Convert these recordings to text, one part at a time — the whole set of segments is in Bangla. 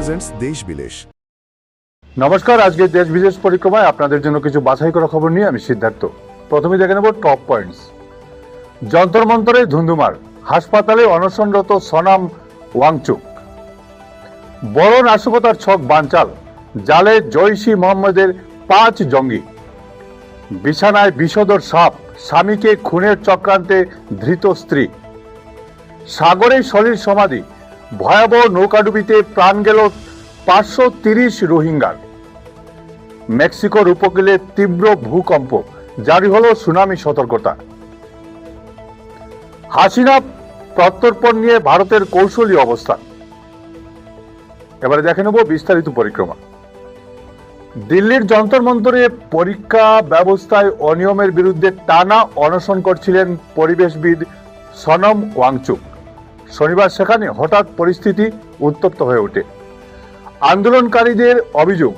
প্রেজেন্টস দেশ বিদেশ। নমস্কার, আজকে দেশ বিদেশ পরিক্রমায় আপনাদের জন্য কিছু বাছাই করা খবর নিয়ে আমি সিদ্ধার্থ। প্রথমে দেখে নেব টপ পয়েন্টস। যন্তর মন্তরে ধুন্ধুমার, হাসপাতালে অনশনরত সনাম ওয়াংচুক। বড় নাশকতার ছক বানচাল, জালে জৈশি মোহাম্মদের 5 জঙ্গি। বিছানায় বিষধর সাপ, স্বামীকে খুনের চক্রান্তে ধৃত স্ত্রী। সাগরে সলিল সমাধি, ভয়াবহ নৌকাডুবিতে প্রাণ গেল 530 রোহিঙ্গার। মেক্সিকোর উপকূলে তীব্র ভূকম্প, জারি হলো সুনামি সতর্কতা। হাসিনা প্রত্যর্পণ নিয়ে ভারতের কৌশলী অবস্থান। এবারে দেখে নেব বিস্তারিত পরিক্রমা। দিল্লির যন্তর মন্তরে পরীক্ষা ব্যবস্থায় অনিয়মের বিরুদ্ধে টানা অনশন করছিলেন পরিবেশবিদ সনম ওয়াংচুক। শনিবার সেখানে হঠাৎ পরিস্থিতি উত্তপ্ত হয়ে ওঠে। আন্দোলনকারীদের অভিযোগ,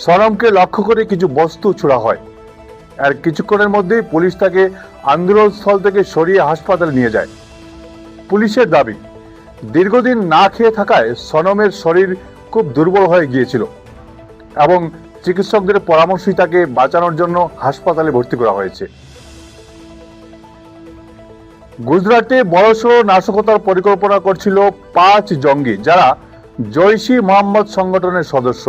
সনমকে লক্ষ্য করে কিছু বস্তু ছোড়া হয়। আর কিছুক্ষণের মধ্যেই পুলিশ তাকে আন্দোলনস্থল থেকে সরিয়ে হাসপাতালে নিয়ে যায়। পুলিশের দাবি, দীর্ঘদিন না খেয়ে থাকায় সনমের শরীর খুব দুর্বল হয়ে গিয়েছিল এবং চিকিৎসকদের পরামর্শই তাকে বাঁচানোর জন্য হাসপাতালে ভর্তি করা হয়েছে। গুজরাটে বড়সড় নাশকতার পরিকল্পনা করছিল 5 জঙ্গি, যারা জৈশি মোহাম্মদ সংগঠনের সদস্য।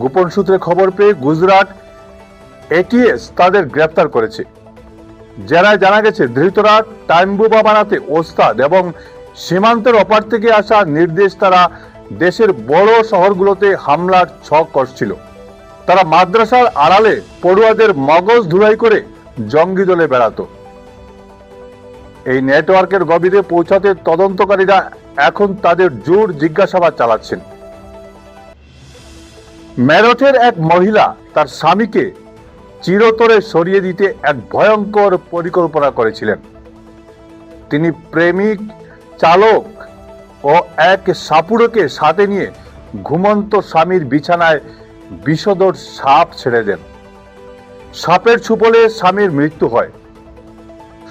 গোপন সূত্রে খবর পেয়ে গুজরাট এটিএস তাদের গ্রেফতার করেছে। জেরায় জানা গেছে, ধৃতরা টাইম বোমা বানাতে ওস্তাদ এবং সীমান্তের অপার থেকে আসা নির্দেশ তারা দেশের বড় শহরগুলোতে হামলার ছক করছিল। তারা মাদ্রাসার আড়ালে পড়ুয়াদের মগজ ধুলাই করে জঙ্গি দলে বেড়াতো। এই নেটওয়ার্কের গভীরে পৌঁছাতে তদন্তকারীরা এখন তাদের জোর জিজ্ঞাসাবাদ চালাচ্ছেন। মেরঠের এক মহিলা তার স্বামীকে চিরতরে সরিয়ে দিতে এক ভয়ঙ্কর পরিকল্পনা করেছিলেন। তিনি প্রেমিক, চালক ও এক সাপুড়কে সাথে নিয়ে ঘুমন্ত স্বামীর বিছানায় বিষধর সাপ ছেড়ে দেন। সাপের ছোবলে স্বামীর মৃত্যু হয়।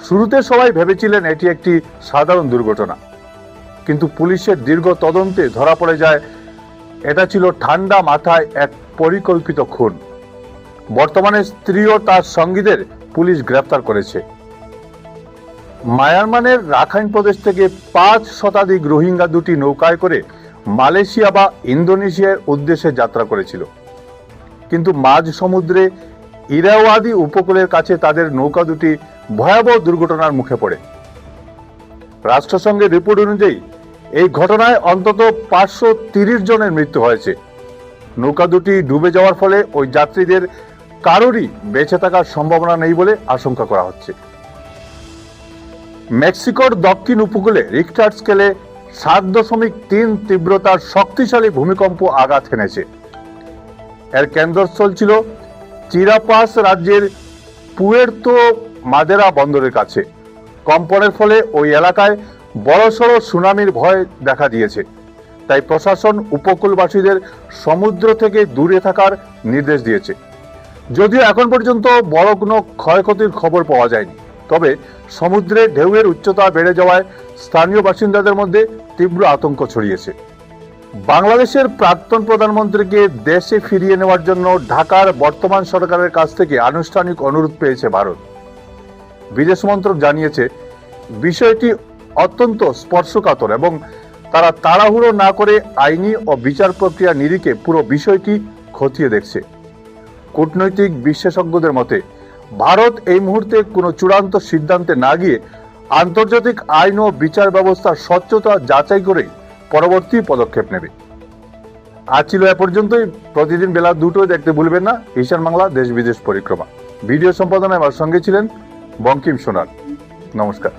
শুরুতে সবাই ভেবেছিলেন এটি একটি সাধারণ দুর্ঘটনা, কিন্তু পুলিশের দীর্ঘ তদন্তে ধরা পড়ে যায় এটা ছিল ঠান্ডা মাথায় এক পরিকল্পিত খুন। বর্তমানে স্ত্রী ও তার সঙ্গীদের পুলিশ গ্রেফতার করেছে। মায়ানমারের রাখাইন প্রদেশ থেকে 5 শতাধিক রোহিঙ্গা দুটি নৌকায় করে মালয়েশিয়া বা ইন্দোনেশিয়ার উদ্দেশ্যে যাত্রা করেছিল, কিন্তু মাঝ সমুদ্রে ইরাওয়াদি উপকূলের কাছে তাদের নৌকা দুটি ভয়াবহ দুর্ঘটনার মুখে পড়ে। রাষ্ট্রসংঘের রিপোর্ট অনুযায়ী এই ঘটনায় অন্তত 530 জনের মৃত্যু হয়েছে। নৌকা দুটি ডুবে যাওয়ার ফলে ওই যাত্রীদের কারোরই বেঁচে থাকার সম্ভাবনা নেই বলে আশঙ্কা করা হচ্ছে। মেক্সিকোর দক্ষিণ উপকূলে রিক্টার স্কেলে 7.3 তীব্রতার শক্তিশালী ভূমিকম্প আঘাত হেনেছে। এর কেন্দ্রস্থল ছিল চিরাপাস রাজ্যের পুয়ের্তো মাদেরা বন্দরের কাছে। কম্পনের ফলে ওই এলাকায় বড়সড় সুনামির ভয় দেখা দিয়েছে। তাই প্রশাসন উপকূলবাসীদের সমুদ্র থেকে দূরে থাকার নির্দেশ দিয়েছে। যদিও এখন পর্যন্ত বড় কোনো ক্ষয়ক্ষতির খবর পাওয়া যায়নি, তবে সমুদ্রে ঢেউয়ের উচ্চতা বেড়ে যাওয়ায় স্থানীয় বাসিন্দাদের মধ্যে তীব্র আতঙ্ক ছড়িয়েছে। বাংলাদেশের প্রাক্তন প্রধানমন্ত্রীকে দেশে ফিরিয়ে নেওয়ার জন্য ঢাকার বর্তমান সরকারের কাছ থেকে আনুষ্ঠানিক অনুরোধ পেয়েছে ভারত। বিদেশ মন্ত্রক জানিয়েছে, বিষয়টি অত্যন্ত স্পর্শকাতর এবং তারা তাড়াহুড়ো না করে আইনি ও বিচার প্রক্রিয়া নিরিখে পুরো বিষয়টি খতিয়ে দেখছে। কূটনৈতিক বিশেষজ্ঞদের মতে, ভারত এই মুহূর্তে কোনো চূড়ান্ত সিদ্ধান্তে না গিয়ে আন্তর্জাতিক আইন ও বিচার ব্যবস্থার স্বচ্ছতা যাচাই করে পরবর্তী পদক্ষেপ নেবে। আজ ছিল এ পর্যন্তই। প্রতিদিন বেলা 2টোয় দেখতে ভুলবেন না ঈশান বাংলা দেশ বিদেশ পরিক্রমা। ভিডিও সম্পাদনায় আমার সঙ্গে ছিলেন বঙ্কিম সোনার। নমস্কার।